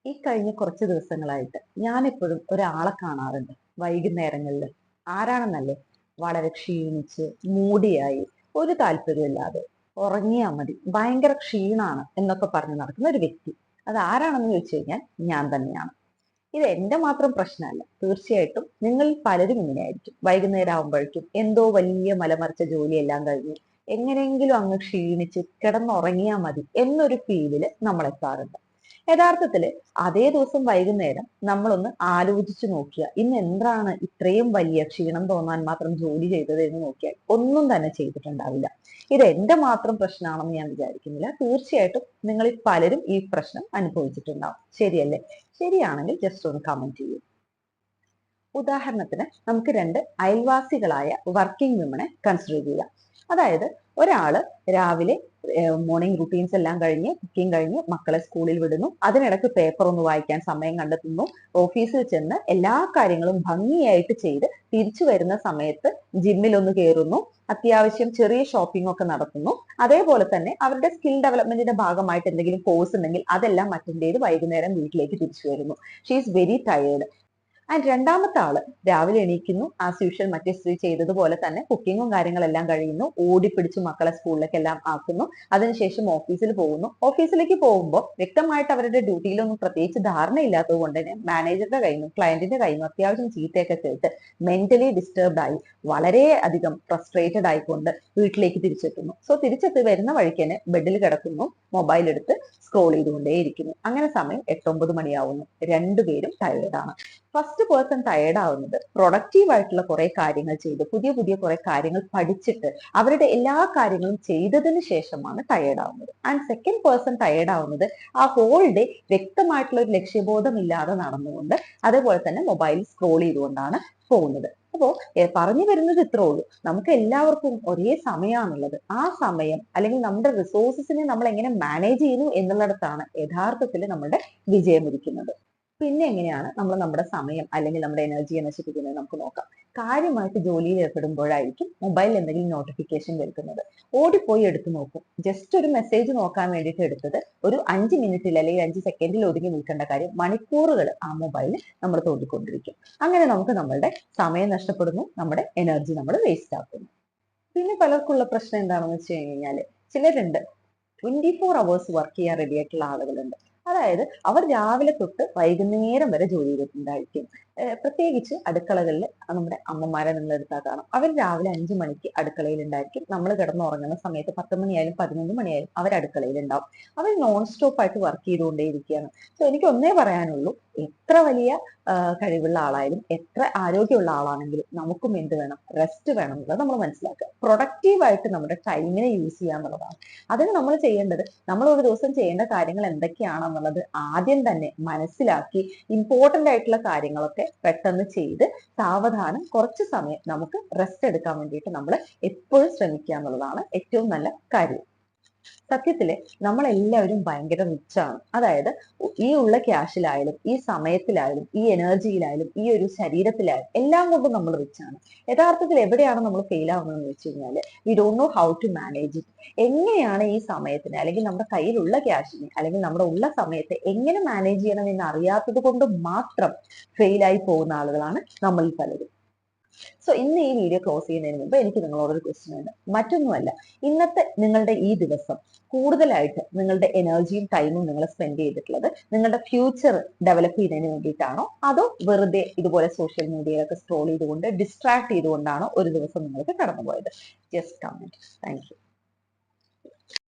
ഈ കഴിഞ്ഞ കുറച്ച് ദിവസങ്ങളായിട്ട് ഞാനെപ്പോഴും ഒരാളെ കാണാറുണ്ട് വൈകുന്നേരങ്ങളിൽ. ആരാണെന്നല്ലേ? വളരെ ക്ഷീണിച്ച് മൂടിയായി ഒരു താല്പര്യമില്ലാതെ ഉറങ്ങിയാ മതി, ഭയങ്കര ക്ഷീണാണ് എന്നൊക്കെ പറഞ്ഞ് നടക്കുന്ന ഒരു വ്യക്തി. അത് ആരാണെന്ന് ചോദിച്ചു കഴിഞ്ഞാൽ ഞാൻ തന്നെയാണ്. ഇത് എന്റെ മാത്രം പ്രശ്നമല്ല, തീർച്ചയായിട്ടും നിങ്ങളിൽ പലരും ഇങ്ങനെയായിരിക്കും. വൈകുന്നേരം ആകുമ്പോഴേക്കും എന്തോ വലിയ മലമറിച്ച ജോലിയെല്ലാം കഴിഞ്ഞ് എങ്ങനെയെങ്കിലും അങ്ങ് ക്ഷീണിച്ച് കിടന്നുറങ്ങിയാൽ മതി എന്നൊരു ഫീലില് നമ്മൾ എത്താറുണ്ട്. യഥാർത്ഥത്തില് അതേ ദിവസം വൈകുന്നേരം നമ്മളൊന്ന് ആലോചിച്ചു നോക്കിയാൽ ഇന്ന് എന്താണ് ഇത്രയും വലിയ ക്ഷീണം തോന്നാൻ മാത്രം ജോലി ചെയ്തത് എന്ന് നോക്കിയാൽ ഒന്നും തന്നെ ചെയ്തിട്ടുണ്ടാവില്ല. ഇത് എന്റെ മാത്രം പ്രശ്നമാണെന്ന് ഞാൻ വിചാരിക്കുന്നില്ല. തീർച്ചയായിട്ടും നിങ്ങളിൽ പലരും ഈ പ്രശ്നം അനുഭവിച്ചിട്ടുണ്ടാവും. ശരിയല്ലേ? ശരിയാണെങ്കിൽ ജസ്റ്റ് ഒന്ന് കമന്റ് ചെയ്യൂ. ഉദാഹരണത്തിന് നമുക്ക് രണ്ട് അയൽവാസികളായ വർക്കിംഗ് വിമനെ കൺസിഡർ ചെയ്യാം. അതായത് ഒരാള് രാവിലെ മോർണിംഗ് റുട്ടീൻസ് എല്ലാം കഴിഞ്ഞ് കുക്കിംഗ് കഴിഞ്ഞ് മക്കളെ സ്കൂളിൽ വിടുന്നു, അതിനിടയ്ക്ക് പേപ്പർ ഒന്ന് വായിക്കാൻ സമയം കണ്ടെത്തുന്നു, ഓഫീസിൽ ചെന്ന് എല്ലാ കാര്യങ്ങളും ഭംഗിയായിട്ട് ചെയ്ത് തിരിച്ചു വരുന്ന സമയത്ത് ജിമ്മിൽ ഒന്ന് കയറുന്നു, അത്യാവശ്യം ചെറിയ ഷോപ്പിംഗ് ഒക്കെ നടത്തുന്നു. അതേപോലെ തന്നെ അവരുടെ സ്കിൽ ഡെവലപ്മെന്റിന്റെ ഭാഗമായിട്ട് എന്തെങ്കിലും കോഴ്സ് ഉണ്ടെങ്കിൽ അതെല്ലാം അറ്റൻഡ് ചെയ്ത് വൈകുന്നേരം വീട്ടിലേക്ക് തിരിച്ചു വരുന്നു. She is very tired. And രണ്ടാമത്തെ ആള് രാവിലെ എണീക്കുന്നു, ആസ് യൂഷ്വൽ മറ്റേ സ്ത്രീ ചെയ്തതുപോലെ തന്നെ കുക്കിങ്ങും കാര്യങ്ങളെല്ലാം കഴിയുന്നു, ഓടിപ്പിടിച്ച് മക്കളെ സ്കൂളിലേക്ക് എല്ലാം ആക്കുന്നു, അതിനുശേഷം ഓഫീസിൽ പോകുന്നു. ഓഫീസിലേക്ക് പോകുമ്പോൾ വ്യക്തമായിട്ട് അവരുടെ ഡ്യൂട്ടിയിലൊന്നും പ്രത്യേകിച്ച് ധാരണയില്ലാത്തത് കൊണ്ട് തന്നെ മാനേജറുടെ കയ്യിൽ നിന്നും ക്ലയന്റിന്റെ കയ്യിൽ നിന്നും അത്യാവശ്യം ചീത്തയൊക്കെ കേട്ട് മെന്റലി ഡിസ്റ്റർബ്ഡ് ആയി വളരെ അധികം ഫ്രസ്ട്രേറ്റഡ് ആയിക്കൊണ്ട് വീട്ടിലേക്ക് തിരിച്ചെത്തുന്നു. സോ തിരിച്ചെത്തി വരുന്ന വഴിക്ക് തന്നെ ബെഡിൽ കിടക്കുന്നു, മൊബൈൽ എടുത്ത് സ്ക്രോൾ ചെയ്തുകൊണ്ടേയിരിക്കുന്നു. അങ്ങനെ സമയം 8-9 മണിയാവുന്നു. രണ്ടുപേരും ടയേർഡാണ്. ഫസ്റ്റ് പേഴ്സൺ ടയേർഡ് ആവുന്നത് പ്രൊഡക്റ്റീവ് ആയിട്ടുള്ള കുറെ കാര്യങ്ങൾ ചെയ്ത് പുതിയ പുതിയ കുറെ കാര്യങ്ങൾ പഠിച്ചിട്ട് അവരുടെ എല്ലാ കാര്യങ്ങളും ചെയ്തതിന് ശേഷമാണ് ടയേർഡ് ആവുന്നത്. ആൻഡ് സെക്കൻഡ് പേഴ്സൺ ടയേർഡ് ആവുന്നത് ആ ഹോൾ ഡേ വ്യക്തമായിട്ടുള്ള ഒരു ലക്ഷ്യബോധം ഇല്ലാതെ നടന്നുകൊണ്ട് അതേപോലെ തന്നെ മൊബൈൽ സ്ക്രോൾ ചെയ്തുകൊണ്ടാണ് പോകുന്നത്. അപ്പോ പറഞ്ഞു വരുന്നത് ഇത്രേ ഉള്ളൂ. നമുക്ക് എല്ലാവർക്കും ഒരേ സമയമാണുള്ളത്. ആ സമയം അല്ലെങ്കിൽ നമ്മുടെ റിസോഴ്സസിനെ നമ്മൾ എങ്ങനെ മാനേജ് ചെയ്യുന്നു എന്നുള്ളിടത്താണ് യഥാർത്ഥത്തിൽ നമ്മുടെ വിജയം ഇരിക്കുന്നത്. പിന്നെ എങ്ങനെയാണ് നമ്മൾ നമ്മുടെ സമയം അല്ലെങ്കിൽ നമ്മുടെ എനർജിയെ നശിപ്പിക്കുന്നത് നമുക്ക് നോക്കാം. കാര്യമായിട്ട് ജോലിയിൽ ഏർപ്പെടുമ്പോഴായിരിക്കും മൊബൈലിൽ എന്തെങ്കിലും നോട്ടിഫിക്കേഷൻ വരുത്തുന്നത്. ഓടിപ്പോയി എടുത്തു നോക്കും. ജസ്റ്റ് ഒരു മെസ്സേജ് നോക്കാൻ വേണ്ടിയിട്ട് എടുത്തത് ഒരു 5 മിനിറ്റിൽ അല്ലെങ്കിൽ 5 സെക്കൻഡിൽ ഒതുങ്ങി നിൽക്കേണ്ട കാര്യം മണിക്കൂറുകൾ ആ മൊബൈലിൽ നമ്മൾ തോണ്ടിക്കൊണ്ടിരിക്കും. അങ്ങനെ നമുക്ക് നമ്മളുടെ സമയം നഷ്ടപ്പെടുന്നു, നമ്മുടെ എനർജി നമ്മൾ വേസ്റ്റ് ആക്കുന്നു. പിന്നെ പലർക്കുള്ള പ്രശ്നം എന്താണെന്ന് വെച്ച് കഴിഞ്ഞാല് ചിലരുണ്ട് 24 hours വർക്ക് ചെയ്യാൻ റെഡി ആയിട്ടുള്ള ആളുകളുണ്ട്. അതായത് അവർ രാവിലെ തൊട്ട് വൈകുന്നേരം വരെ ജോലി ചെയ്തിട്ടുണ്ടായിരിക്കും. പ്രത്യേകിച്ച് അടുക്കളകളിൽ നമ്മുടെ അമ്മമാരെ നിങ്ങൾ എടുത്താൽ കാണാം. അവർ രാവിലെ 5 മണിക്ക് അടുക്കളയിൽ ഉണ്ടായിരിക്കും. നമ്മൾ കിടന്നുറങ്ങുന്ന സമയത്ത് 10 മണിയായാലും 11 മണിയായാലും അവർ അടുക്കളയിൽ ഉണ്ടാവും. അവർ നോൺ സ്റ്റോപ്പ് ആയിട്ട് വർക്ക് ചെയ്തുകൊണ്ടേയിരിക്കുകയാണ്. സോ എനിക്ക് ഒന്നേ പറയാനുള്ളൂ, എത്ര വലിയ കഴിവുള്ള ആളായാലും എത്ര ആരോഗ്യമുള്ള ആളാണെങ്കിലും നമുക്കും എന്ത് വേണം? റെസ്റ്റ് വേണം എന്നുള്ളത് നമ്മൾ മനസ്സിലാക്കുക. പ്രൊഡക്റ്റീവായിട്ട് നമ്മുടെ ടൈമിനെ യൂസ് ചെയ്യുക എന്നുള്ളതാണ്. അതിന് നമ്മൾ ചെയ്യേണ്ടത്, നമ്മൾ ഒരു ദിവസം ചെയ്യേണ്ട കാര്യങ്ങൾ എന്തൊക്കെയാണെന്നുള്ളത് ആദ്യം തന്നെ മനസ്സിലാക്കി ഇമ്പോർട്ടന്റ് ആയിട്ടുള്ള കാര്യങ്ങളൊക്കെ പെട്ടെന്ന് ചെയ്ത് സാവധാനം കുറച്ച് സമയം നമുക്ക് റെസ്റ്റ് എടുക്കാൻ വേണ്ടിയിട്ട് നമ്മൾ എപ്പോഴും ശ്രമിക്കുക എന്നുള്ളതാണ് ഏറ്റവും നല്ല കാര്യം. സത്യത്തില് നമ്മളെല്ലാവരും ഭയങ്കര റിച്ചാണ്. അതായത് ഈ ഉള്ള ക്യാഷിലായാലും ഈ സമയത്തിലായാലും ഈ എനർജിയിലായാലും ഈ ഒരു ശരീരത്തിലായാലും എല്ലാം കൊണ്ടും നമ്മൾ റിച്ചാണ്. യഥാർത്ഥത്തിൽ എവിടെയാണ് നമ്മൾ ഫെയിൽ ആവുന്നതെന്ന് വെച്ച് കഴിഞ്ഞാല് we don't know how to manage it. എങ്ങനെയാണ് ഈ സമയത്തിനെ അല്ലെങ്കിൽ നമ്മുടെ കയ്യിലുള്ള ക്യാഷിനെ അല്ലെങ്കിൽ നമ്മുടെ ഉള്ള സമയത്തെ എങ്ങനെ മാനേജ് ചെയ്യണം എന്ന് അറിയാത്തത് കൊണ്ട് മാത്രം ഫെയിലായി പോകുന്ന ആളുകളാണ് നമ്മളിൽ പലരും. സോ ഇന്ന് ഈ വീഡിയോ ക്ലോസ് ചെയ്യുന്നതിന് മുമ്പ് എനിക്ക് നിങ്ങളോടൊരു ക്വസ്റ്റ്യൻ ഉണ്ട്. മറ്റൊന്നുമല്ല, ഇന്നത്തെ നിങ്ങളുടെ ഈ ദിവസം കൂടുതലായിട്ട് നിങ്ങളുടെ എനർജിയും ടൈമും നിങ്ങൾ സ്പെൻഡ് ചെയ്തിട്ടുള്ളത് നിങ്ങളുടെ ഫ്യൂച്ചർ ഡെവലപ്പ് ചെയ്യുന്നതിന് വേണ്ടിയിട്ടാണോ, അതോ വെറുതെ ഇതുപോലെ സോഷ്യൽ മീഡിയയിലൊക്കെ സ്ക്രോൾ ചെയ്തുകൊണ്ട് ഡിസ്ട്രാക്ട് ചെയ്തുകൊണ്ടാണോ ഒരു ദിവസം നിങ്ങൾക്ക് കടന്നുപോയത്? Just comment. Thank you.